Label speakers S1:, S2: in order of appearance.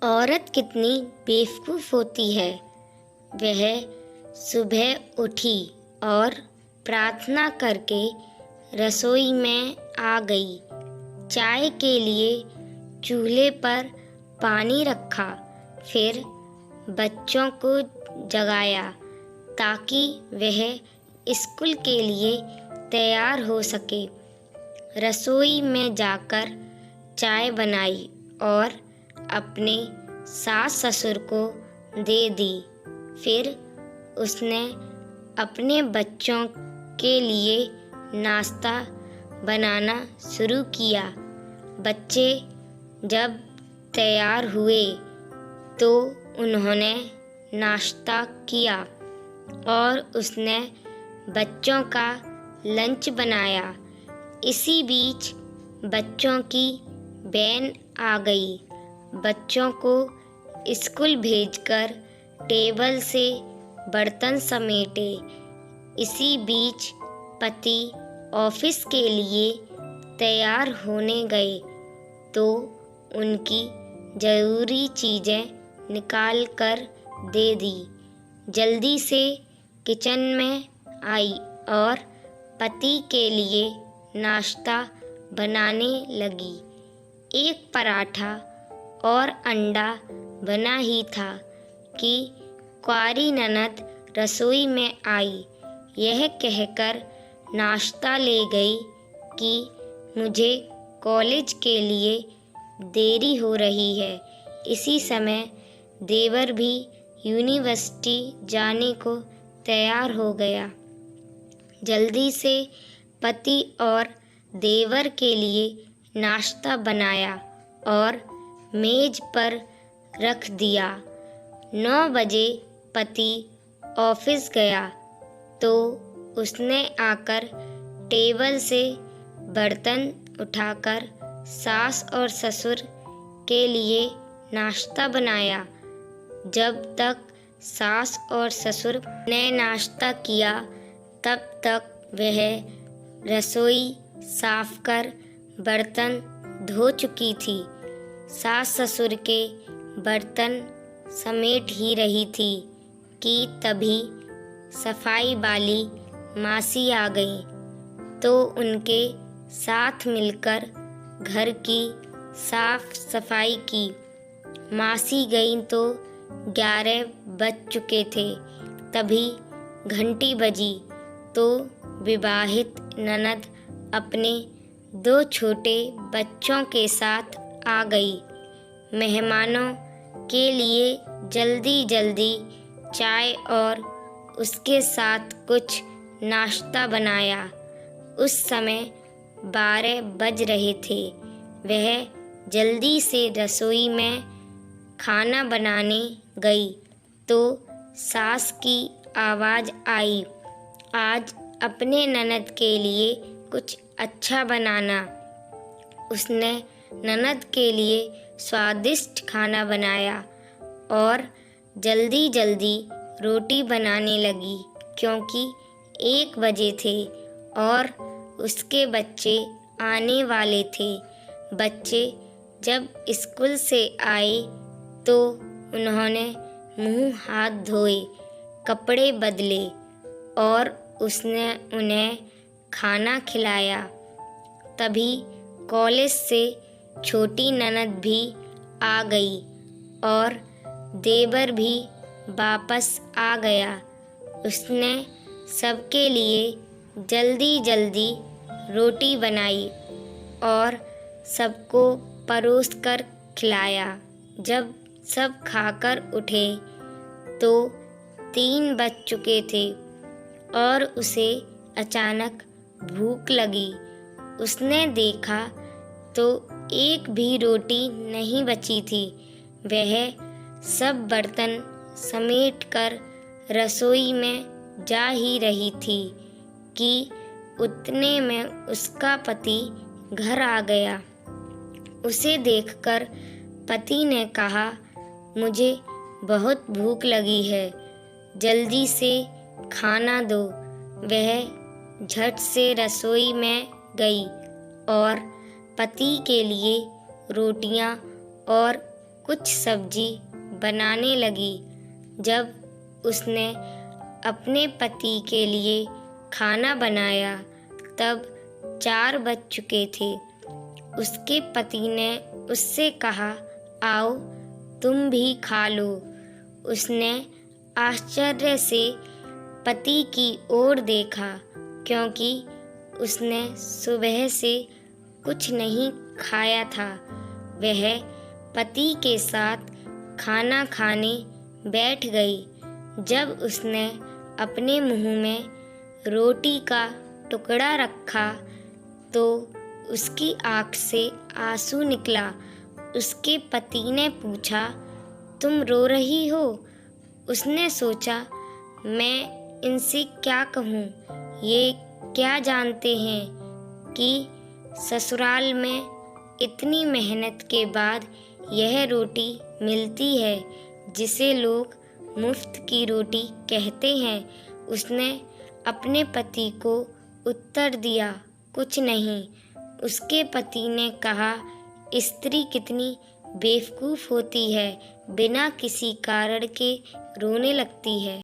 S1: औरत कितनी बेवकूफ़ होती है। वह सुबह उठी और प्रार्थना करके रसोई में आ गई। चाय के लिए चूल्हे पर पानी रखा, फिर बच्चों को जगाया ताकि वह स्कूल के लिए तैयार हो सके। रसोई में जाकर चाय बनाई और अपने सास ससुर को दे दी। फिर उसने अपने बच्चों के लिए नाश्ता बनाना शुरू किया। बच्चे जब तैयार हुए तो उन्होंने नाश्ता किया और उसने बच्चों का लंच बनाया। इसी बीच बच्चों की वैन आ गई। बच्चों को स्कूल भेजकर टेबल से बर्तन समेटे। इसी बीच पति ऑफिस के लिए तैयार होने गए तो उनकी ज़रूरी चीज़ें निकाल कर दे दी। जल्दी से किचन में आई और पति के लिए नाश्ता बनाने लगी। एक पराठा और अंडा बना ही था कि कुंवारी ननद रसोई में आई। यह कहकर नाश्ता ले गई कि मुझे कॉलेज के लिए देरी हो रही है। इसी समय देवर भी यूनिवर्सिटी जाने को तैयार हो गया। जल्दी से पति और देवर के लिए नाश्ता बनाया और मेज पर रख दिया। 9 बजे पति ऑफिस गया तो उसने आकर टेबल से बर्तन उठाकर सास और ससुर के लिए नाश्ता बनाया। जब तक सास और ससुर ने नाश्ता किया तब तक वह रसोई साफ कर बर्तन धो चुकी थी। सास ससुर के बर्तन समेट ही रही थी कि तभी सफाई वाली मासी आ गई तो उनके साथ मिलकर घर की साफ सफाई की। मासी गई तो 11 बज चुके थे। तभी घंटी बजी तो विवाहित ननद अपने 2 छोटे बच्चों के साथ आ गई। मेहमानों के लिए जल्दी जल्दी चाय और उसके साथ कुछ नाश्ता बनाया। उस समय 12 बज रहे थे। वह जल्दी से रसोई में खाना बनाने गई तो सास की आवाज़ आई, आज अपने ननद के लिए कुछ अच्छा बनाना। उसने ननद के लिए स्वादिष्ट खाना बनाया और जल्दी जल्दी रोटी बनाने लगी क्योंकि 1 बजे थे और उसके बच्चे आने वाले थे। बच्चे जब स्कूल से आए तो उन्होंने मुंह हाथ धोए, कपड़े बदले और उसने उन्हें खाना खिलाया। तभी कॉलेज से छोटी ननद भी आ गई और देवर भी वापस आ गया। उसने सबके लिए जल्दी जल्दी रोटी बनाई और सबको परोस कर खिलाया। जब सब खाकर उठे तो 3 बज चुके थे और उसे अचानक भूख लगी। उसने देखा तो एक भी रोटी नहीं बची थी। वह सब बर्तन समेटकर रसोई में जा ही रही थी कि उतने में उसका पति घर आ गया। उसे देखकर पति ने कहा, मुझे बहुत भूख लगी है, जल्दी से खाना दो। वह झट से रसोई में गई और पति के लिए रोटियां और कुछ सब्जी बनाने लगी। जब उसने अपने पति के लिए खाना बनाया तब 4 बज चुके थे। उसके पति ने उससे कहा, आओ तुम भी खा लो। उसने आश्चर्य से पति की ओर देखा क्योंकि उसने सुबह से कुछ नहीं खाया था। वह पति के साथ खाना खाने बैठ गई। जब उसने अपने मुंह में रोटी का टुकड़ा रखा तो उसकी आँख से आंसू निकला। उसके पति ने पूछा, तुम रो रही हो? उसने सोचा, मैं इनसे क्या कहूँ? ये क्या जानते हैं कि ससुराल में इतनी मेहनत के बाद यह रोटी मिलती है जिसे लोग मुफ्त की रोटी कहते हैं। उसने अपने पति को उत्तर दिया, कुछ नहीं। उसके पति ने कहा, स्त्री कितनी बेवकूफ़ होती है, बिना किसी कारण के रोने लगती है।